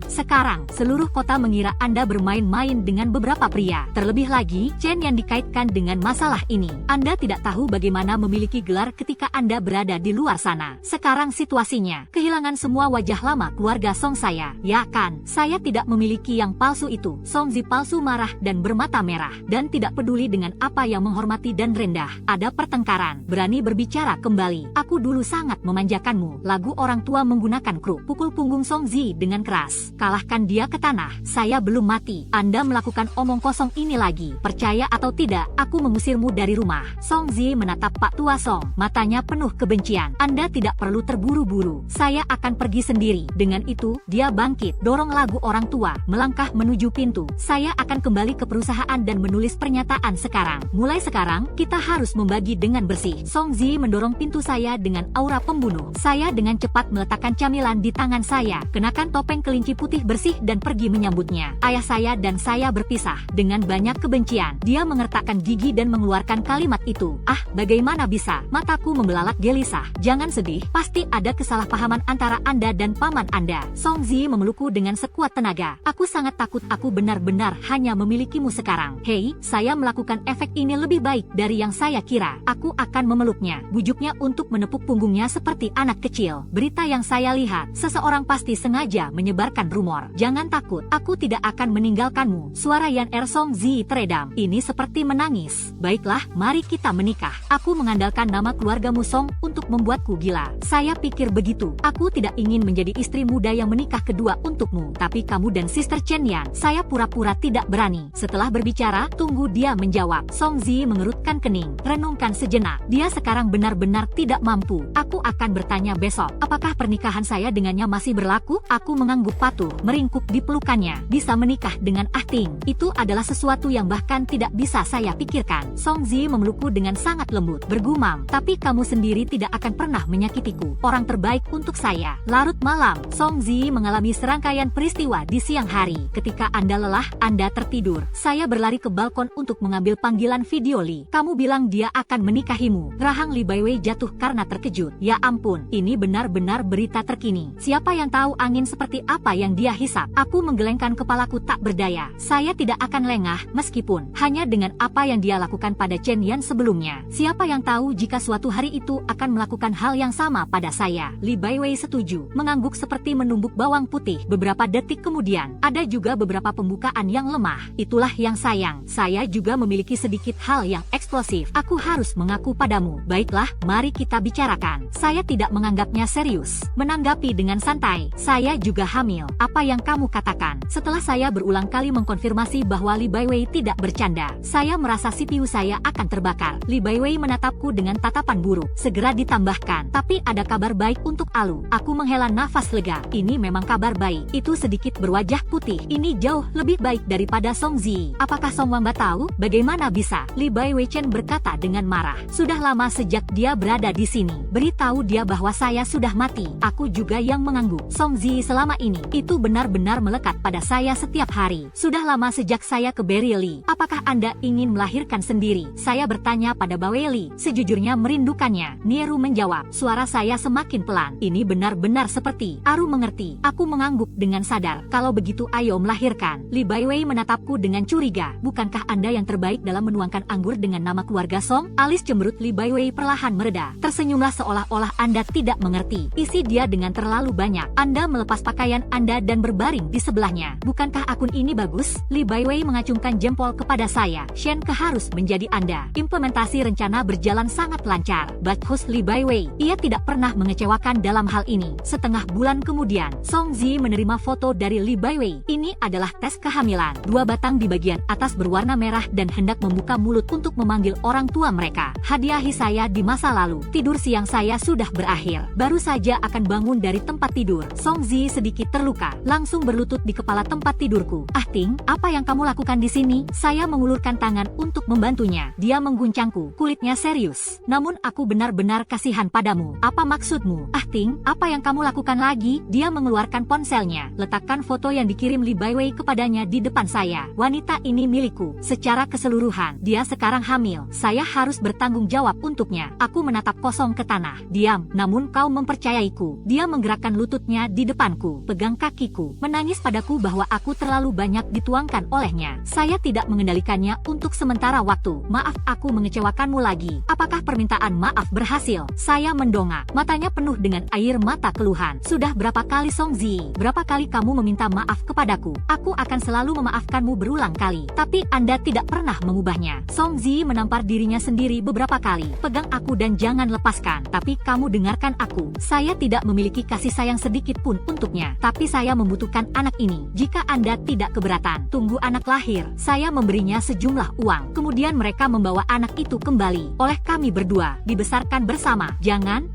Sekarang, seluruh kota mengira Anda bermain-main dengan beberapa pria. Terlebih lagi, Chen yang dikaitkan dengan masalah ini. Anda tidak tahu bagaimana memiliki gelar ketika Anda berada di luar sana. Sekarang situasinya, kehilangan semua wajah lama keluarga Song saya. Ya kan, saya tidak memiliki yang palsu itu. Song Zi palsu marah dan bermata merah, dan tidak peduli dengan apa yang menghormati dan rendah. Ada pertengkaran, berani berbicara kembali. Aku dulu sangat memanjakanmu. Lagu orang tua menggunakan krup. Pukul punggung Song Zi dengan keras. Kalahkan dia ke tanah. Saya belum mati. Anda melakukan omong kosong ini lagi. Percaya atau tidak, aku mengusirmu dari rumah. Song Zi menatap Pak Tua Song. Matanya penuh kebencian. Anda tidak perlu terburu-buru. Saya akan pergi sendiri. Dengan itu, dia bangkit, dorong lagu orang tua, melangkah menuju pintu. Saya akan kembali ke perusahaan dan menulis pernyataan sekarang. Mulai sekarang, kita harus membagi dengan bersih. Song Zi mendorong pintu saya dengan aura pembunuh. Saya dengan cepat meletakkan camilan di tangan saya, kenakan topeng kelinci putih bersih dan pergi menyambutnya. Ayah saya dan saya berpisah. Dengan banyak kebencian, dia mengertakkan gigi dan mengeluarkan kalimat itu. "Ah, bagaimana bisa?" Mataku membelalak gelisah. "Jangan sedih, pasti ada kesalahpahaman antara Anda dan paman Anda." Song Zi memelukku dengan sekuat tenaga. "Aku sangat takut aku benar-benar hanya memilikimu sekarang." "Hei, saya melakukan efek ini lebih baik dari yang saya kira. Aku akan memeluknya." Bujuknya untuk menepuk punggungnya seperti anak kecil. "Berita yang saya lihat, seseorang pasti sengaja menyebarkan rumor. Jangan takut, aku tidak akan meninggalkanmu." Suara Yan Song Zi teredam. Ini seperti menangis. "Baiklah, mari kita menikah. Aku mengandalkan nama keluargamu Song untuk membuatku gila. Saya pikir begitu. Aku tidak ingin menjadi istri muda yang menikah kedua untukmu. Tapi kamu dan Sister Chen Yan, saya pura-pura tidak berani." Setelah berbicara, tunggu dia menjawab. Song Zi mengerutkan kening. Renungkan sejenak. Dia sekarang benar-benar tidak mampu. "Aku akan bertanya besok. Apakah pernikahan saya dengannya masih berlaku?" Aku mengangguk patuh, meringkuk di pelukannya. Bisa menikah dengan Ah Ting. Itu adalah sesuatu yang bahkan tidak bisa saya pikirkan. Song Zi memelukku dengan sangat lembut, bergumam, "Tapi kamu sendiri tidak akan pernah menyakitiku. Orang terbaik untuk saya." Larut malam, Song Zi mengalami serangkaian peristiwa di siang hari. Ketika Anda lelah, Anda tertidur. Saya berlari ke balkon untuk mengambil panggilan video Li. "Kamu bilang dia akan menikahimu." Rahang Li Baiwei jatuh karena terkejut. Ya ampun, ini benar-benar berita terkini. Siapa yang tahu angin seperti apa yang dia hisap? Aku menggelengkan kepalaku tak berdaya. Saya tidak akan lengah, meskipun hanya dengan apa yang dia lakukan pada Chen Yan sebelumnya. Siapa yang tahu jika suatu hari itu akan melakukan hal yang sama pada saya? Li Baiwei setuju, mengangguk seperti menumbuk bawang putih. Beberapa detik kemudian, ada juga beberapa pembukaan yang lemah. Itulah yang sayang. Saya juga memiliki sedikit hal yang eksplosif. Aku harus mengaku padamu. Baiklah, mari kita bicarakan. Saya tidak menganggapnya serius. Menanggapi dengan santai. "Saya juga hamil." "Apa yang kamu katakan?" Setelah saya berulang kali mengkonfirmasi bahwa Li Baiwei tidak bercanda, saya merasa CPU saya akan terbakar. Li Baiwei menatapku dengan tatapan buruk. Segera ditambahkan, "Tapi ada kabar baik untuk Alu." Aku menghela nafas lega. Ini memang kabar baik. Itu sedikit berwajah putih. Ini jauh lebih baik daripada Song Zi. "Apakah Song Wamba tahu?" "Bagaimana bisa?" Li Baiwei Chen berkata dengan marah. "Sudah lama sejak dia berada di sini. Beritahu dia bahwa saya sudah mati." Aku juga yang mengangguk. Song Zi selama ini, itu benar-benar melekat pada saya setiap hari. "Sudah lama sejak saya ke Berry Li. Apakah Anda ingin melahirkan sendiri?" Saya bertanya pada Baweli. "Sejujurnya merindukannya." Nieru menjawab. Suara saya semakin pelan. "Ini benar-benar seperti Aru mengerti. Aku mengangguk dengan sadar. Kalau begitu ayo melahirkan. Li Baiwei menatapku dengan curiga. Bukankah Anda yang terbaik dalam menuangkan anggur dengan nama keluarga Song? Alis cemberut Li Baiwei perlahan mereda. Tersenyumlah seolah-olah Anda tidak mengerti isi dia dengan terlalu banyak. Anda melepas pakaian Anda dan berbaring di sebelahnya. Bukankah akun ini bagus? Li Baiwei mengacungkan jempol kepada saya. Shen Ke harus menjadi Anda. Implementasi rencana berjalan sangat lancar. Bagus Li Baiwei. Ia tidak pernah mengecewakan dalam hal ini. Setengah bulan kemudian, Song Zi menerima foto dari Li Baiwei. Ini adalah tes kehamilan. 2 batang di bagian atas berwarna merah dan hendak membuka mulut untuk memanggil orang tua mereka. Hadiahi saya di masa lalu. Tidur siang saya sudah berakhir. Baru saja akan bangun dari tempat tidur. Song Zi sedikit terluka. Langsung berlutut di kepala tempat tidurku. Ah Ting, apa yang kamu lakukan di sini? Saya mengulurkan tangan untuk membantunya. Dia mengguncangku. Kulitnya serius. Namun aku benar-benar kasihan padamu. Apa maksudmu? Ah Ting, apa yang kamu lakukan lagi? Dia mengeluarkan ponselnya. Letakkan foto yang dikirim Li Baiwei kepadanya di depan saya. Wanita ini milikku. Secara keseluruhan, dia sekarang hamil. Saya harus bertanggung jawab untuknya. Aku menatap kosong ke tanah. Diam, namun kau mempercayaiku. Dia menggerakkan lututnya di depanku. Pegang kakiku. Menangis padaku bahwa aku terlalu banyak dituangkan olehnya. Saya tidak mengendalikannya untuk sementara waktu. Maaf aku mengecewakanmu lagi. Apakah permintaan maaf berhasil? Saya mendongak. Matanya penuh dengan air mata keluhan. Sudah berapa kali Song Zi? Berapa kali kamu meminta maaf kepadaku? Aku akan selalu memaafkanmu berulang kali. Tapi Anda tidak pernah mengubahnya. Song Zi menampar dirinya sendiri beberapa kali. Pegang aku dan jangan lepaskan. Tapi kamu dengarkan aku. Saya tidak memiliki kasih sayang sedikit pun untuknya. Tapi saya membutuhkan anak ini. Jika Anda tidak keberatan, tunggu anak lahir. Saya memberinya sejumlah uang. Kemudian mereka membawa anak itu kembali. Oleh kami berdua, dibesarkan bersama. Jangan.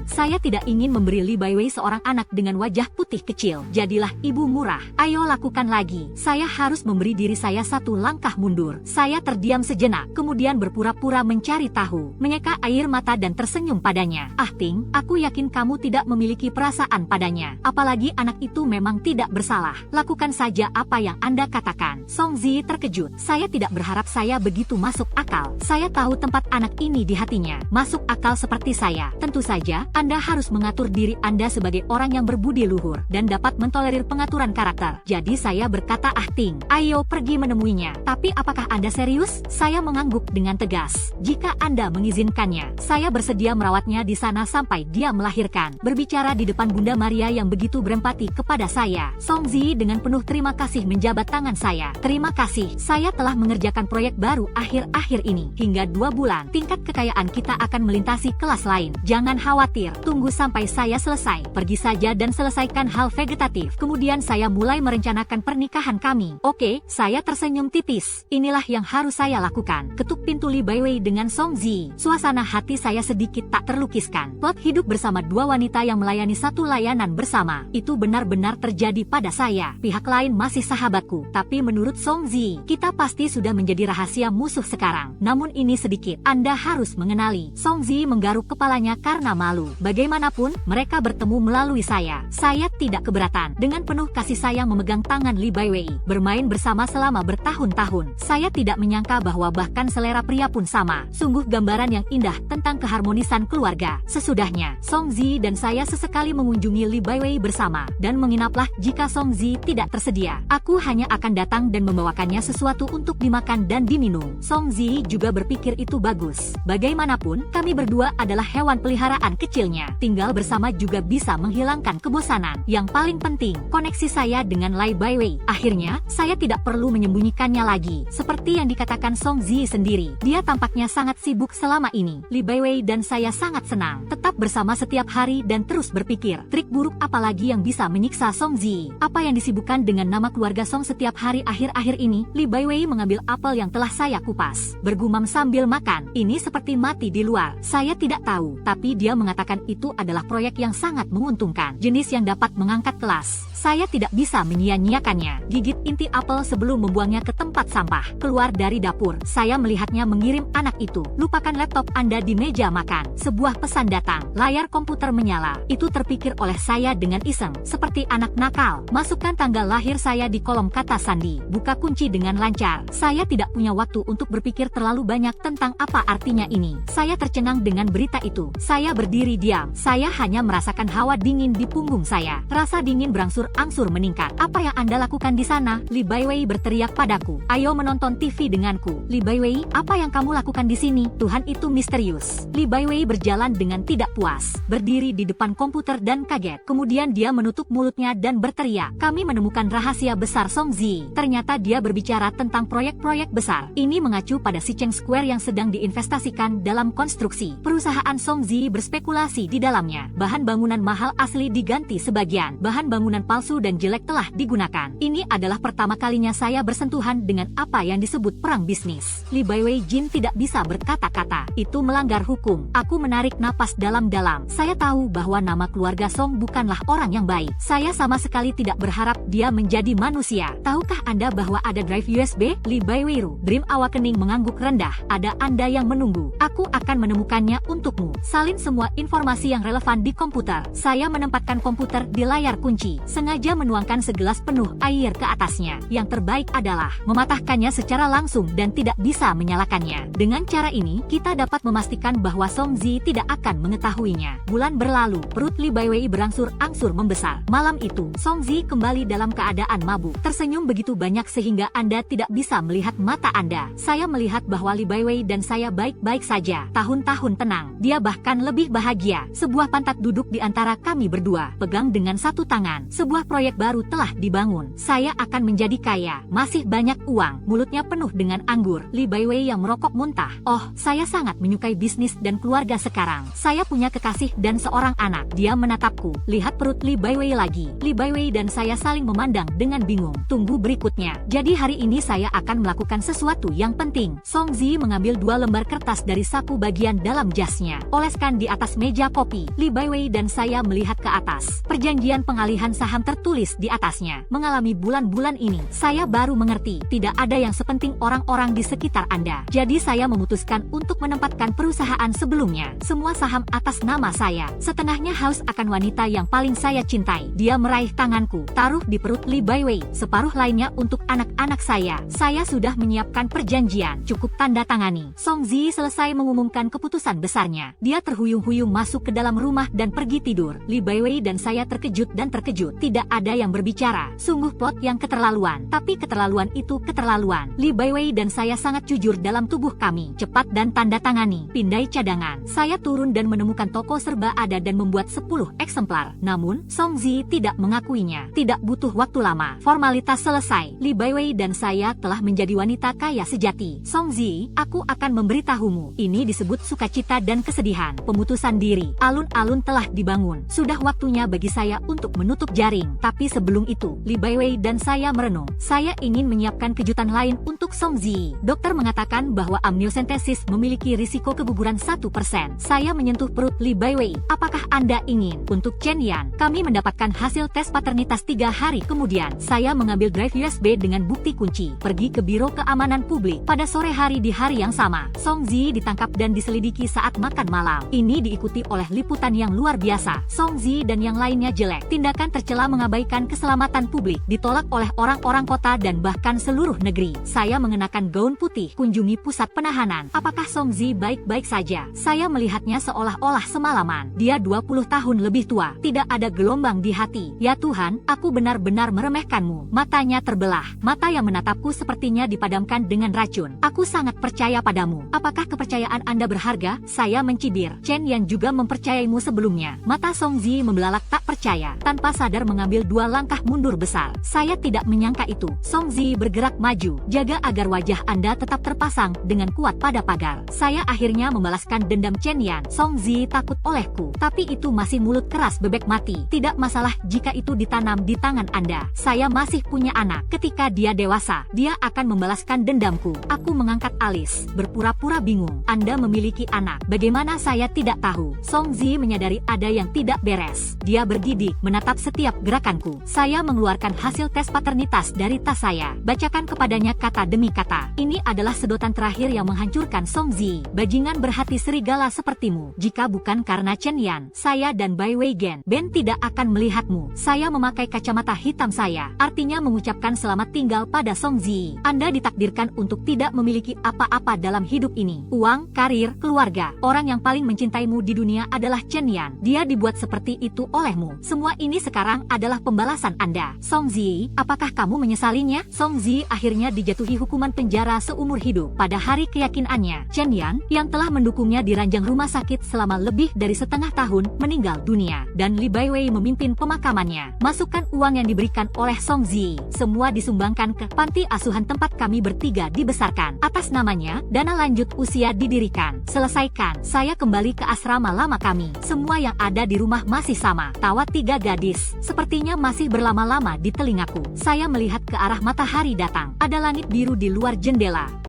Saya tidak ingin memberi Li Baiwei seorang anak dengan wajah putih kecil. Jadilah ibu murah. Ayo lakukan lagi. Saya harus memberi diri saya satu langkah mundur. Saya terdiam sejenak, kemudian berpura-pura mencari tahu, menyeka air mata dan tersenyum padanya. Ah Ting, aku yakin kamu tidak memiliki perasaan padanya. Apalagi anak itu memang tidak bersalah. Lakukan saja apa yang Anda katakan. Song Zi terkejut. Saya tidak berharap saya begitu masuk akal. Saya tahu tempat anak ini di hatinya. Masuk akal seperti saya. Tentu saja, Anda harus mengatur diri Anda sebagai orang yang berbudi luhur dan dapat mentolerir pengaturan karakter. Jadi saya berkata, ah Ting, ayo pergi menemuinya. Tapi apakah Anda serius? Saya mengangguk dengan tegas. Jika Anda mengizinkannya, saya bersedia merawatnya di sana sampai dia melahirkan. Berbicara di depan Bunda Maria yang begitu berempati kepada saya. Song Zi dengan penuh terima kasih menjabat tangan saya. Terima kasih, saya telah mengerjakan proyek baru akhir-akhir ini. Hingga 2 bulan, tingkat kekayaan kita akan melintasi kelas lain. Jangan khawatir, tunggu sampai saya selesai. Pergi saja dan selesaikan hal vegetatif. Kemudian saya mulai merencanakan pernikahan kami. Oke, saya tersenyum tipis. Inilah yang harus saya lakukan. Ketuk pintu Li Baiwei dengan Song Zi. Suasana hati saya sedikit tak terlukiskan. Plot hidup bersama 2 wanita yang melayani satu layanan bersama. Itu benar-benar terjadi pada saya. Pihak lain masih sahabatku. Tapi menurut Song Zi, kita pasti sudah menjadi rahasia musuh sekarang. Namun ini sedikit. Anda harus mengenali. Song Zi menggaruk kepalanya karena malu. Bagaimanapun, mereka bertemu melalui saya. Saya tidak keberatan. Dengan penuh kasih sayang memegang tangan Li Baiwei. Bermain bersama selama bertahun-tahun. Saya tidak menyangka bahwa bahkan selera pria pun sama. Sungguh gambaran yang indah tentang keharmonisan keluarga. Sesudahnya, Song Zi dan saya sesekali mengunjungi Li Baiwei bersama. Dan menginaplah jika Song Zi tidak tersedia. Aku hanya akan datang dan membawakannya sesuatu untuk dimakan dan diminum. Song Zi juga berpikir itu bagus. Bagaimanapun, kami berdua adalah hewan peliharaan kecilnya. Tinggal bersama juga bisa menghilangkan kebosanan. Yang paling penting, koneksi saya dengan Li Baiwei. Akhirnya, saya tidak perlu menyembunyikannya lagi. Seperti yang dikatakan Song Zi sendiri, dia tampaknya sangat sibuk selama ini. Li Baiwei dan saya sangat senang. Tetap bersama setiap hari dan terus berpikir, trik buruk apalagi yang bisa menyiksa Song Zi. Apa yang disibukkan dengan nama keluarga Song setiap hari akhir-akhir ini? Li Baiwei mengambil apel yang telah saya kupas. Bergumam sambil makan, ini seperti mati di luar. Saya tidak tahu, tapi dia mengatakan itu adalah proyek yang sangat menguntungkan. Jenis yang dapat mengangkat kelas. Saya tidak bisa menyia-nyiakannya. Gigit inti apel sebelum membuangnya ke tempat sampah. Keluar dari dapur, saya melihatnya mengirim anak itu. Lupakan laptop Anda di meja makan. Sebuah pesan datang. Layar komputer menyala. Itu terpikir oleh saya dengan iseng. Seperti anak nakal. Masukkan tanggal lahir saya di kolom kata sandi. Buka kunci dengan lancar. Saya tidak punya waktu untuk berpikir terlalu banyak tentang apa artinya ini. Saya tercengang dengan berita itu. Saya berdiri diam. Saya hanya merasakan hawa dingin di punggung saya. Rasa dingin berangsur-angsur meningkat. Apa yang Anda lakukan di sana? Li Baiwei berteriak padaku. Ayo menonton TV denganku. Li Baiwei, apa yang kamu lakukan di sini? Tuhan, itu misterius. Li Baiwei berjalan dengan tidak puas, berdiri di depan komputer dan kaget. Kemudian dia menutup mulutnya dan berteriak. Kami menemukan rahasia besar Song Zi. Ternyata dia berbicara tentang proyek-proyek besar. Ini mengacu pada Sicheng Square yang sedang diinvestasikan dalam konstruksi. Perusahaan Song Zi berspekulasi di dalamnya. Bahan bangunan mahal asli diganti sebagian. Bahan bangunan palsu dan jelek telah digunakan. Ini adalah pertama kalinya saya bersentuhan dengan apa yang disebut perang bisnis. Li Baiwei Jin tidak bisa berkata-kata. Itu melanggar hukum. Aku menarik napas dalam-dalam. Saya tahu bahwa nama keluarga Song bukanlah orang yang baik. Saya sama sekali tidak berharap dia menjadi manusia. Tahukah Anda bahwa ada drive USB? Li Baiwei Ru. Dream Awakening mengangguk rendah. Ada Anda yang menunggu. Aku akan menemukannya untukmu. Salin semua informasi yang relevan di komputer. Saya menempatkan komputer di layar kunci. Sengaja menuangkan segelas penuh air ke atasnya. Yang terbaik adalah mematahkannya secara langsung dan tidak bisa menyalakannya. Dengan cara ini, kita dapat memastikan bahwa Song Zi tidak akan mengetahuinya. Bulan berlalu, perut Li Baiwei berangsur-angsur membesar. Malam itu, Song Zi kembali dalam keadaan mabuk. Tersenyum begitu banyak sehingga Anda tidak bisa melihat mata Anda. Saya melihat bahwa Li Baiwei dan saya baik-baik saja. Tahun-tahun tenang. Dia bahkan lebih bahagia. Sebuah pantat duduk di antara kami berdua. Pegang dengan satu tangan. Sebuah proyek baru telah dibangun. Saya akan menjadi kaya. Masih banyak uang. Mulutnya penuh dengan anggur. Li Baiwei yang merokok muntah. Oh, saya sangat menyukai bisnis dan keluarga sekarang. Saya punya kekasih dan seorang anak. Dia menatapku. Lihat perut Li Baiwei lagi. Li Baiwei dan saya saling memandang dengan bingung. Tunggu berikutnya. Jadi hari ini saya akan melakukan sesuatu yang penting. Song Zi mengambil 2 lembar kertas dari saku bagian dalam jasnya. Oleskan di atas meja kopi. Li Baiwei dan saya melihat ke atas. Perjanjian pengalihan saham tertulis di atasnya. Mengalami bulan-bulan ini, saya baru mengerti. Tidak ada yang sepenting orang-orang di sekitar Anda. Jadi saya memutuskan untuk menempatkan perusahaan sebelumnya. Semua saham atas nama saya. Setengahnya haus akan wanita yang paling saya cintai. Dia meraih tanganku. Taruh di perut Li Baiwei. Separuh lainnya untuk anak-anak saya. Saya sudah menyiapkan perjanjian. Cukup tanda tangani. Song Zi selesai mengumumkan keputusan besarnya. Dia terhuyung-huyung masuk ke dalam rumah dan pergi tidur. Li Baiwei dan saya terkejut dan terkejut. Tidak ada yang berbicara. Sungguh plot yang keterlaluan. Tapi keterlaluan itu keterlaluan. Li Baiwei dan saya sangat jujur dalam tubuh kami. Cepat dan tanda tangani. Pindai cadangan. Saya turun dan menemukan toko serba ada dan membuat 10 eksemplar. Namun, Song Zi tidak mengakuinya. Tidak butuh waktu lama. Formalitas selesai. Li Baiwei dan saya telah menjadi wanita kaya sejati. Song Zi, aku akan memberitahumu. Ini disebut sukacita dan kesedihan. Pemutusan diri. Alun-alun telah dibangun. Sudah waktunya bagi saya untuk menutup jaring. Tapi sebelum itu, Li Baiwei dan saya merenung. Saya ingin menyiapkan kejutan lain untuk Song Zi. Dokter mengatakan bahwa amniosentesis memiliki risiko keguguran 1%. Saya menyentuh perut Li Baiwei. Apakah Anda ingin? Untuk Chen Yan, kami mendapatkan hasil tes paternitas 3 hari kemudian. Saya mengambil drive USB dengan bukti kunci. Pergi ke Biro Keamanan Publik. Pada sore hari di hari yang sama, Song Zi ditangkap dan diselidiki saat makan malam. Ini diikuti oleh liputan yang luar biasa. Song Zi dan yang lainnya jelek. Tindakan tercela mengabaikan keselamatan publik. Ditolak oleh orang-orang kota dan bahkan seluruh negeri. Saya mengenakan gaun putih. Kunjungi pusat penahanan. Apakah Song Zi baik-baik saja? Saya melihatnya seolah-olah semalaman. Dia 20 tahun lebih tua. Tidak ada gelombang di hati. Ya Tuhan, aku benar-benar meremehkanmu. Matanya terbelah. Mata yang menatapku sepertinya dipadamkan dengan racun. Aku sangat percaya padamu. Apakah kepercayaan Anda berharga? Saya mencibir. Chen Yan juga mempercayaimu sebelumnya. Mata Song Zi membelalak tak percaya. Tanpa sadar mengambil 2 langkah mundur besar. Saya tidak menyangka itu. Song Zi bergerak maju. Jaga agar wajah Anda tetap terpasang dengan kuat pada pagar. Saya akhirnya membalaskan dendam Chen Yan. Song Zi takut olehku. Tapi itu masih mulut keras bebek mati. Tidak masalah jika itu ditanam di tangan Anda. Saya masih punya anak. Ketika dia dewasa, dia akan membalaskan dendamku. Aku mengangkat alis. Berpura-pura bingung. Anda memiliki anak. Bagaimana saya tidak tahu? Song Zi menyadari ada yang tidak beres. Dia bergidik menatap setiap gerakanku. Saya mengeluarkan hasil tes paternitas dari tas saya. Bacakan kepadanya kata demi demi kata. Ini adalah sedotan terakhir yang menghancurkan Song Zi, bajingan berhati serigala sepertimu. Jika bukan karena Chen Yan, saya dan Bai Weigen, Ben tidak akan melihatmu. Saya memakai kacamata hitam saya, artinya mengucapkan selamat tinggal pada Song Zi. Anda ditakdirkan untuk tidak memiliki apa-apa dalam hidup ini. Uang, karir, keluarga. Orang yang paling mencintaimu di dunia adalah Chen Yan. Dia dibuat seperti itu olehmu. Semua ini sekarang adalah pembalasan Anda. Song Zi, apakah kamu menyesalinya? Song Zi akhirnya dijatuhi hukuman penjara seumur hidup. Pada hari keyakinannya, Chen Yan, yang telah mendukungnya di ranjang rumah sakit selama lebih dari setengah tahun, meninggal dunia. Dan Li Baiwei memimpin pemakamannya. Masukkan uang yang diberikan oleh Song Zi. Semua disumbangkan ke panti asuhan tempat kami bertiga dibesarkan. Atas namanya, dana lanjut usia didirikan. Selesaikan, saya kembali ke asrama lama kami. Semua yang ada di rumah masih sama. Tawa tiga gadis, sepertinya masih berlama-lama di telingaku. Saya melihat ke arah matahari datang. Ada langit biru di luar jendela.